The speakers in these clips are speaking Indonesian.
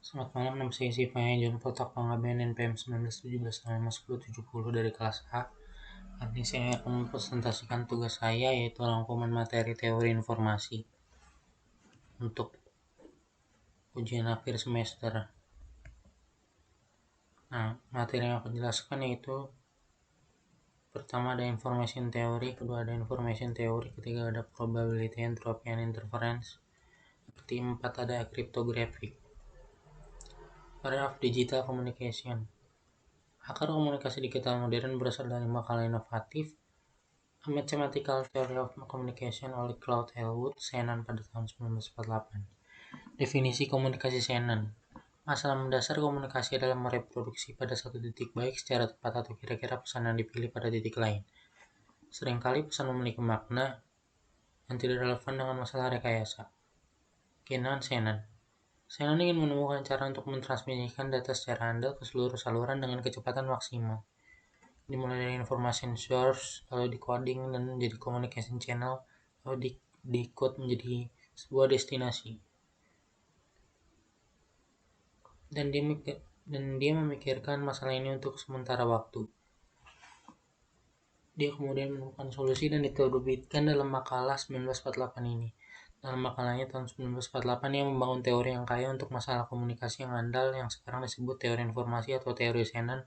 Selamat malam, nama saya Sifanya John Potak Pangabean NPM 1917 nama 1070 dari kelas A. Hari ini saya akan mempresentasikan tugas saya yaitu rangkuman materi teori informasi untuk ujian akhir semester. Nah, materi yang akan dijelaskan yaitu pertama ada information theory, kedua ada information theory, ketiga ada probability, entropy, and interference, keempat ada cryptography. Paragraf digital communication. Akar komunikasi digital modern berasal dari makalah inovatif A Mathematical Theory of Communication oleh Claude Elwood Shannon pada tahun 1948. Definisi komunikasi Shannon. Masalah mendasar komunikasi adalah mereproduksi pada satu titik baik secara tepat atau kira-kira pesan yang dipilih pada titik lain. Seringkali pesan memiliki makna yang tidak relevan dengan masalah rekayasa. Kenan Shannon. Shannon ingin menemukan cara untuk mentransmisikan data secara handal ke seluruh saluran dengan kecepatan maksimal. Dimulai dari information source, lalu decoding dan menjadi communication channel, lalu decode menjadi sebuah destinasi. Dan dia memikirkan masalah ini untuk sementara waktu. Dia kemudian menemukan solusi dan diterbitkan dalam makalah 1948 ini. Dalam makalahnya tahun 1948 ia membangun teori yang kaya untuk masalah komunikasi yang andal yang sekarang disebut teori informasi atau teori Shannon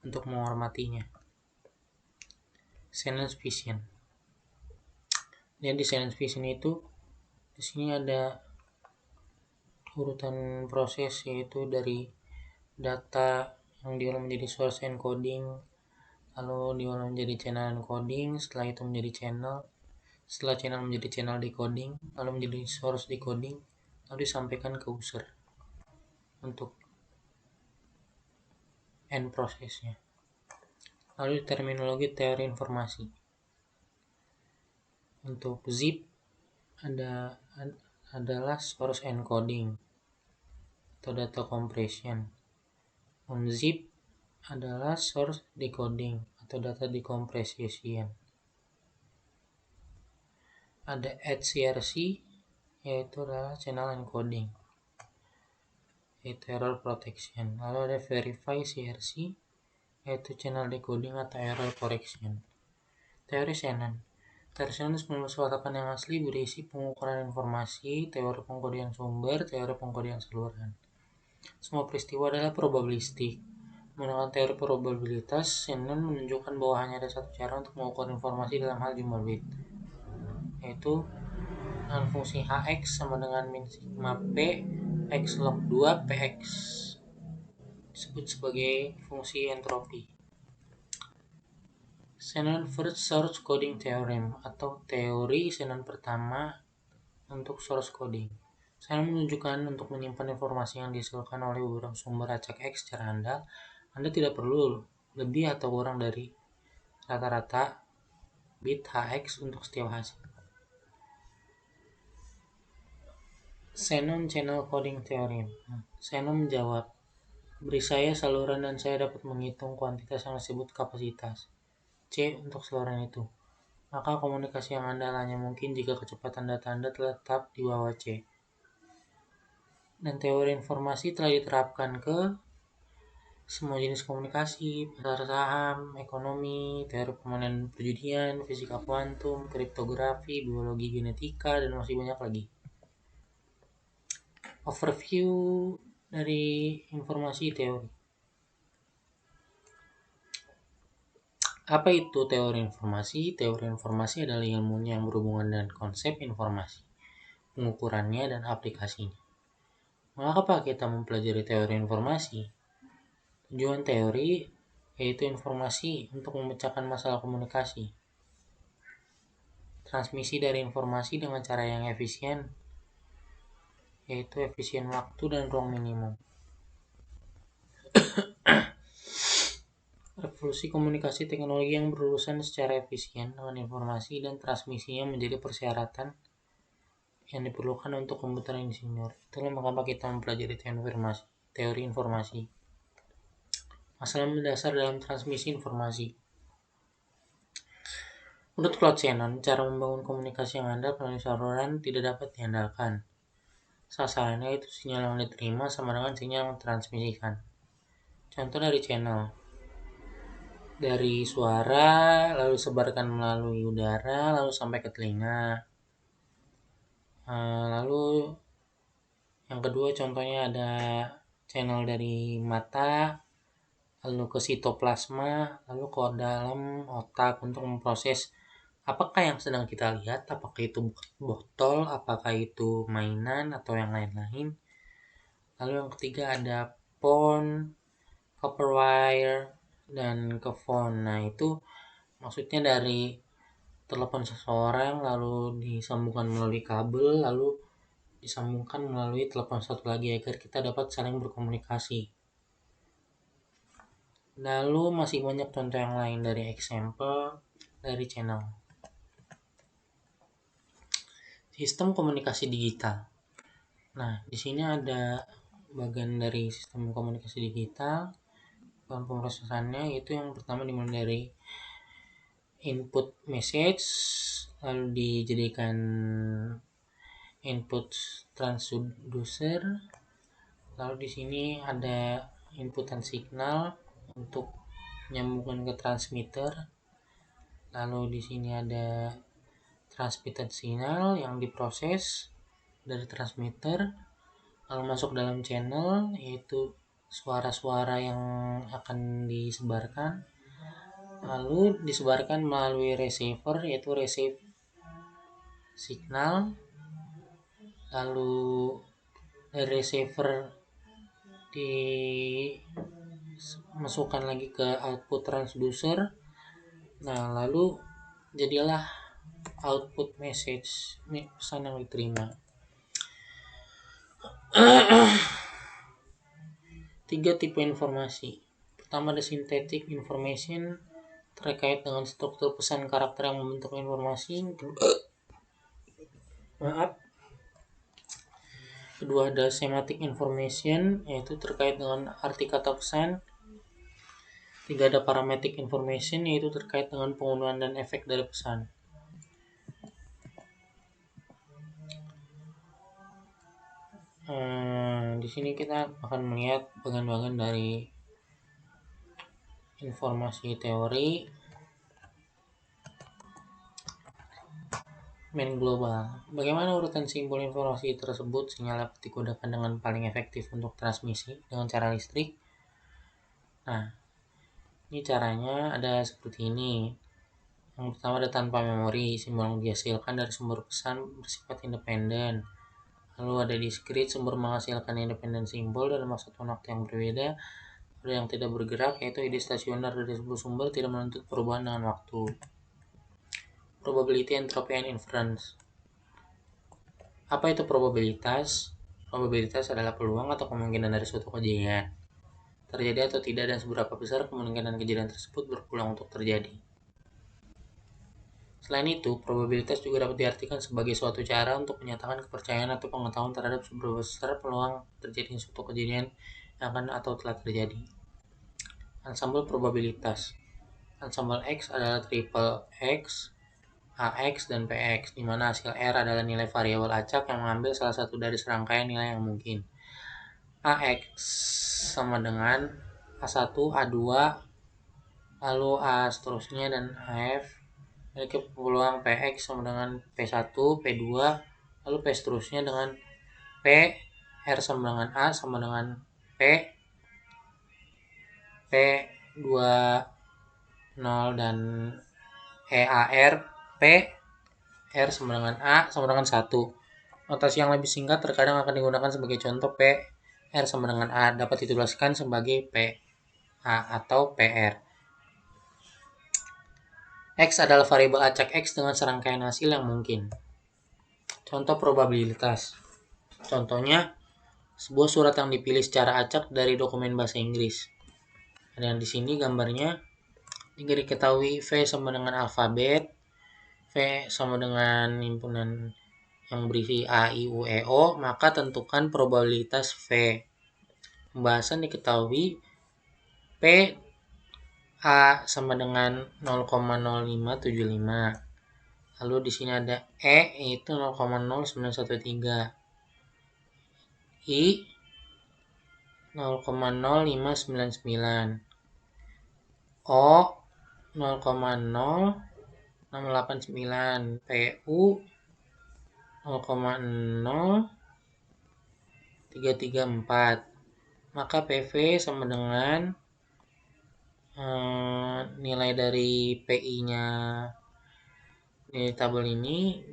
untuk menghormatinya. Shannon's Vision. Jadi Shannon's Vision itu di sini ada urutan proses yaitu dari data yang diolah menjadi source encoding, lalu diolah menjadi channel encoding, setelah itu menjadi channel, setelah channel menjadi channel decoding, lalu menjadi source decoding, lalu disampaikan ke user untuk end prosesnya. Lalu terminologi teori informasi. Untuk zip adalah source encoding atau data compression. Unzip adalah source decoding atau data decompression. Ada HCRC yaitu adalah channel encoding, yaitu error protection. Lalu ada verify CRC yaitu channel decoding atau error correction. Teori Shannon. Teori Shannon 1948 yang asli berisi pengukuran informasi, teori pengkodian sumber, teori pengkodian saluran. Semua peristiwa adalah probabilistik. Menggunakan teori probabilitas, Shannon menunjukkan bahwa hanya ada satu cara untuk mengukur informasi dalam hal jumlah bit, yaitu dengan fungsi Hx sama dengan min sigma P X log 2 Px, disebut sebagai fungsi entropi. Shannon First Source Coding Theorem atau teori Shannon pertama untuk source coding. Shannon menunjukkan untuk menyimpan informasi yang dihasilkan oleh beberapa sumber acak X secara handal, Anda tidak perlu lebih atau kurang dari rata-rata bit Hx untuk setiap hasil. Shannon Channel Coding Theorem. Shannon menjawab, beri saya saluran dan saya dapat menghitung kuantitas yang disebut kapasitas C untuk saluran itu. Maka komunikasi yang andal hanya mungkin jika kecepatan data Anda tetap di bawah C. Dan teori informasi telah diterapkan ke semua jenis komunikasi, pasar saham, ekonomi, teori permainan perjudian, fisika kuantum, kriptografi, biologi genetika, dan masih banyak lagi. Overview dari informasi teori. Apa itu teori informasi? Teori informasi adalah ilmu yang berhubungan dengan konsep informasi, pengukurannya, dan aplikasinya. Mengapa kita mempelajari teori informasi? Tujuan teori yaitu informasi untuk memecahkan masalah komunikasi. Transmisi dari informasi dengan cara yang efisien, yaitu efisien waktu dan ruang minimum. Revolusi komunikasi teknologi yang berurusan secara efisien dengan informasi dan transmisinya menjadi persyaratan yang diperlukan untuk komputer insinyur. Itulah mengapa kita mempelajari teori informasi. Masalah mendasar dalam transmisi informasi. Menurut Claude Shannon, cara membangun komunikasi yang andal melalui saluran tidak dapat diandalkan. sasarannya itu sinyal yang diterima sama dengan sinyal yang transmisikan. Contoh dari channel, dari suara lalu sebarkan melalui udara lalu sampai ke telinga. Lalu yang kedua contohnya ada channel dari mata lalu ke sitoplasma lalu ke dalam otak untuk memproses apakah yang sedang kita lihat, apakah itu botol, apakah itu mainan atau yang lain-lain. Lalu yang ketiga ada phone, copper wire, dan ke phone. Nah itu maksudnya dari telepon seseorang lalu disambungkan melalui kabel lalu disambungkan melalui telepon satu lagi agar kita dapat saling berkomunikasi. Lalu masih banyak contoh yang lain dari example dari channel. Sistem komunikasi digital. Nah, di sini ada bagian dari sistem komunikasi digital. Dalam pemrosesannya itu yang pertama dimulai dari input message lalu dijadikan input transducer. Lalu di sini ada inputan signal untuk menyambungkan ke transmitter. Lalu di sini ada transmitted signal yang diproses dari transmitter lalu masuk dalam channel, yaitu suara-suara yang akan disebarkan lalu disebarkan melalui receiver, yaitu receive signal. Lalu dari receiver dimasukkan lagi ke output transducer. Nah lalu jadilah output message, ini pesan yang diterima. 3 tipe informasi. Pertama ada synthetic information terkait dengan struktur pesan karakter yang membentuk informasi. Kedua ada semantic information yaitu terkait dengan arti kata pesan. 3 ada parametric information yaitu terkait dengan penggunaan dan efek dari pesan. Di sini kita akan melihat bagian-bagian dari informasi teori main global. Bagaimana urutan simbol informasi tersebut sehingga dapat digunakan dengan paling efektif untuk transmisi dengan cara listrik? Nah, ini caranya ada seperti ini. Yang pertama ada tanpa memori, simbol yang dihasilkan dari sumber pesan bersifat independen. Lalu ada discrete, sumber menghasilkan independen simbol dalam satu waktu yang berbeda. Ada yang tidak bergerak, yaitu ide stasioner dari sebuah sumber tidak menuntut perubahan dengan waktu. Probability, entropy, and inference. Apa itu probabilitas? Probabilitas adalah peluang atau kemungkinan dari suatu kejadian terjadi atau tidak dan seberapa besar kemungkinan kejadian tersebut berpeluang untuk terjadi. Selain itu, probabilitas juga dapat diartikan sebagai suatu cara untuk menyatakan kepercayaan atau pengetahuan terhadap seberapa besar peluang terjadinya suatu kejadian yang akan atau telah terjadi. Ensemble probabilitas. Ensemble X adalah triple X, AX, dan PX, di mana hasil R adalah nilai variabel acak yang mengambil salah satu dari serangkaian nilai yang mungkin. AX sama dengan A1, A2, lalu A seterusnya, dan AF memiliki peluang PX sama dengan P1, P2, lalu P seterusnya dengan P, R sama dengan A sama dengan P, P2, 0, dan EAR, P, R sama dengan A sama dengan 1. Notasi yang lebih singkat terkadang akan digunakan sebagai contoh P, R sama dengan A dapat dituliskan sebagai P, A atau PR. X adalah variabel acak X dengan serangkaian hasil yang mungkin. Contoh probabilitas. Contohnya, sebuah surat yang dipilih secara acak dari dokumen bahasa Inggris. Ada yang di sini gambarnya. Jika diketahui V sama dengan alfabet, V sama dengan himpunan yang berisi A, I, U, E, O, maka tentukan probabilitas V. Pembahasan diketahui P A sama dengan 0,0575. Lalu di sini ada E yaitu 0,0913. PI 0,0599, O 0,0689, PU 0,0334. Maka PV sama dengan nilai dari PI-nya di tabel ini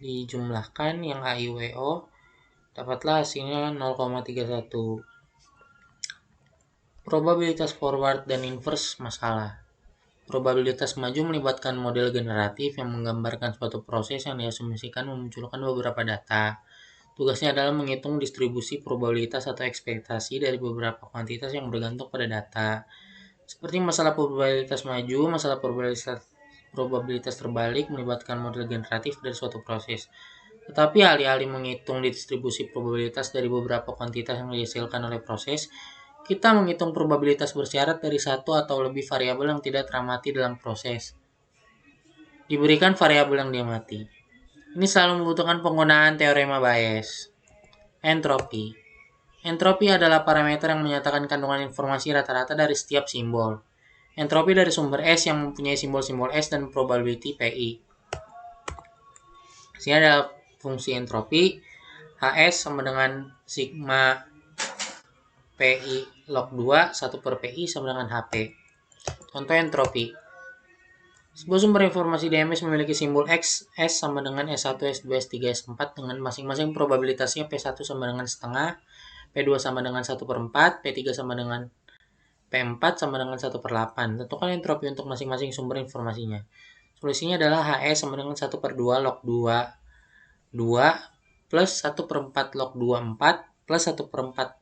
dijumlahkan yang HIWO, dapatlah hasilnya 0,31. Probabilitas forward dan inverse masalah. Probabilitas maju melibatkan model generatif yang menggambarkan suatu proses yang diasumsikan memunculkan beberapa data. Tugasnya adalah menghitung distribusi probabilitas atau ekspektasi dari beberapa kuantitas yang bergantung pada data. Seperti masalah probabilitas maju, masalah probabilitas terbalik melibatkan model generatif dari suatu proses. Tetapi alih-alih menghitung distribusi probabilitas dari beberapa kuantitas yang dihasilkan oleh proses, kita menghitung probabilitas bersyarat dari satu atau lebih variabel yang tidak teramati dalam proses. Diberikan variabel yang diamati. Ini selalu membutuhkan penggunaan teorema Bayes. Entropi. Entropi adalah parameter yang menyatakan kandungan informasi rata-rata dari setiap simbol. Entropi dari sumber S yang mempunyai simbol-simbol S dan probability PI. Sini ada fungsi entropi. HS sama dengan sigma PI log 2 1 per PI sama dengan HP. Contoh entropi. Sebuah sumber informasi DMS memiliki simbol X, S sama dengan S1, S2, S3, S4 dengan masing-masing probabilitasnya P1 sama dengan setengah, P2 sama dengan 1 per 4, P3 sama dengan P4 sama dengan 1 per 8. Tentukan entropi untuk masing-masing sumber informasinya. Solusinya adalah HS sama dengan 1 per 2 log 2 plus 1 per 4 log 2 4 plus 1 per 4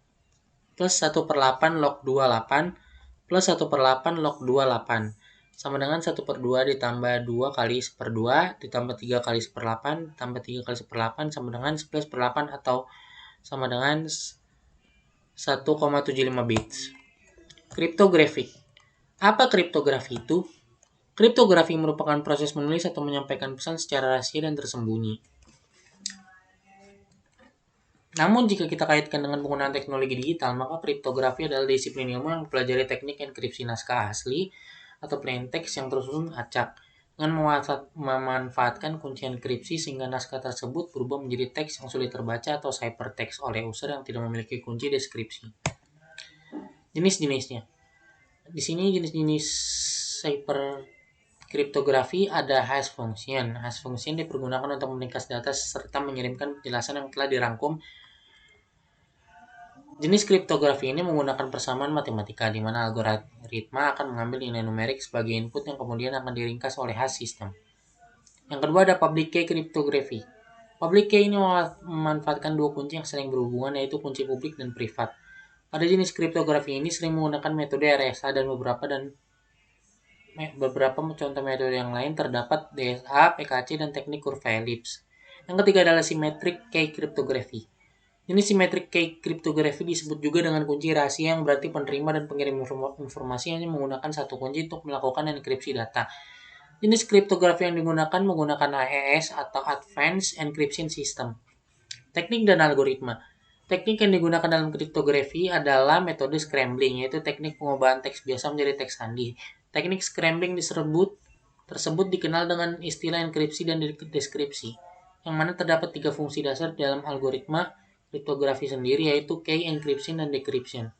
plus 1 per 8 log 2 8 plus 1 per 8 log 2 8 sama dengan 1 per 2 ditambah 2 kali 1 per 2 ditambah 3 kali 1 per 8 ditambah 3 kali 1 per 8 sama dengan 11 per 8 atau sama dengan 1,75 bits. Kriptografi. Apa kriptografi itu? Kriptografi merupakan proses menulis atau menyampaikan pesan secara rahasia dan tersembunyi. Namun jika kita kaitkan dengan penggunaan teknologi digital, maka kriptografi adalah disiplin ilmu yang mempelajari teknik enkripsi naskah asli atau plain text yang tersusun acak dengan memanfaatkan kunci enkripsi sehingga naskah tersebut berubah menjadi teks yang sulit terbaca atau ciphertext oleh user yang tidak memiliki kunci deskripsi. Jenis-jenisnya. Di sini jenis-jenis cipher kriptografi ada hash function. Hash function dipergunakan untuk meringkas data serta mengirimkan penjelasan yang telah dirangkum. Jenis kriptografi ini menggunakan persamaan matematika, di mana algoritma akan mengambil nilai numerik sebagai input yang kemudian akan diringkas oleh hash system. Yang kedua ada public key kriptografi. Public key ini memanfaatkan dua kunci yang saling berhubungan, yaitu kunci publik dan privat. Pada jenis kriptografi ini sering menggunakan metode RSA dan beberapa contoh metode yang lain terdapat DSA, PKC, dan teknik kurva elips. Yang ketiga adalah symmetric key cryptography. Jenis symmetric key cryptography disebut juga dengan kunci rahasia yang berarti penerima dan pengirim informasi hanya menggunakan satu kunci untuk melakukan enkripsi data. Jenis kriptografi yang digunakan menggunakan AES atau Advanced Encryption System. Teknik dan algoritma. Teknik yang digunakan dalam kriptografi adalah metode scrambling, yaitu teknik pengubahan teks biasa menjadi teks sandi. Teknik scrambling tersebut dikenal dengan istilah enkripsi dan deskripsi, yang mana terdapat tiga fungsi dasar dalam algoritma kriptografi sendiri, yaitu key, encryption, dan decryption.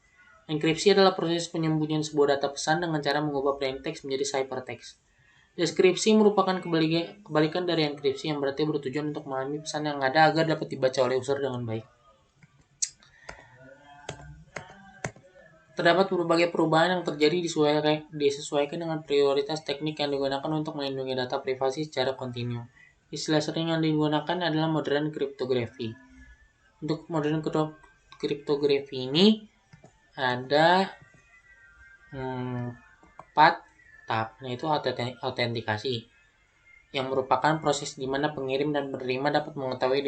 Enkripsi adalah proses penyembunyian sebuah data pesan dengan cara mengubah plain text menjadi ciphertext. Deskripsi merupakan kebalikan dari enkripsi yang berarti bertujuan untuk memahami pesan yang ada agar dapat dibaca oleh user dengan baik. Terdapat berbagai perubahan yang terjadi disesuaikan dengan prioritas teknik yang digunakan untuk melindungi data privasi secara kontinu. Istilah sering yang digunakan adalah modern cryptography. Untuk modern kriptografi ini ada 4 tahap, yaitu autentikasi, yang merupakan proses di mana pengirim dan penerima dapat mengetahui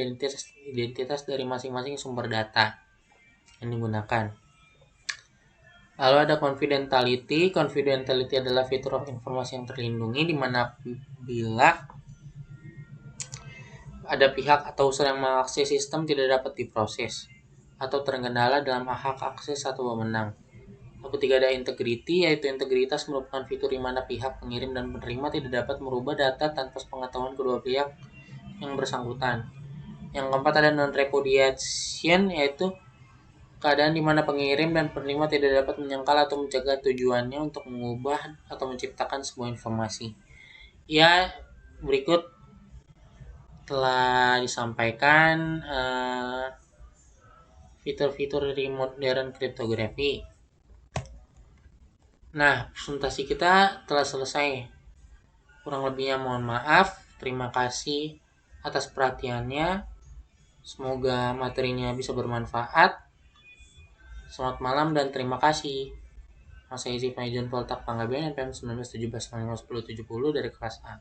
identitas dari masing-masing sumber data yang digunakan. Lalu ada confidentiality. Confidentiality adalah fitur of informasi yang terlindungi, di mana bila ada pihak atau user yang mengakses sistem tidak dapat diproses. atau terkendala dalam hak akses atau wewenang. Ketiga ada integrity, yaitu integritas merupakan fitur di mana pihak pengirim dan penerima tidak dapat merubah data tanpa sepengetahuan kedua pihak yang bersangkutan. Yang keempat ada non-repudiation, yaitu keadaan di mana pengirim dan penerima tidak dapat menyangkal atau mencegah tujuannya untuk mengubah atau menciptakan sebuah informasi. Ya, berikut telah disampaikan fitur-fitur dari modern cryptography. Nah, presentasi kita telah selesai. Kurang lebihnya mohon maaf. Terima kasih atas perhatiannya. Semoga materinya bisa bermanfaat. Selamat malam dan terima kasih. Saya Izzy Paijon Poltak Panggabean NPM 1917 1070 dari kelas A.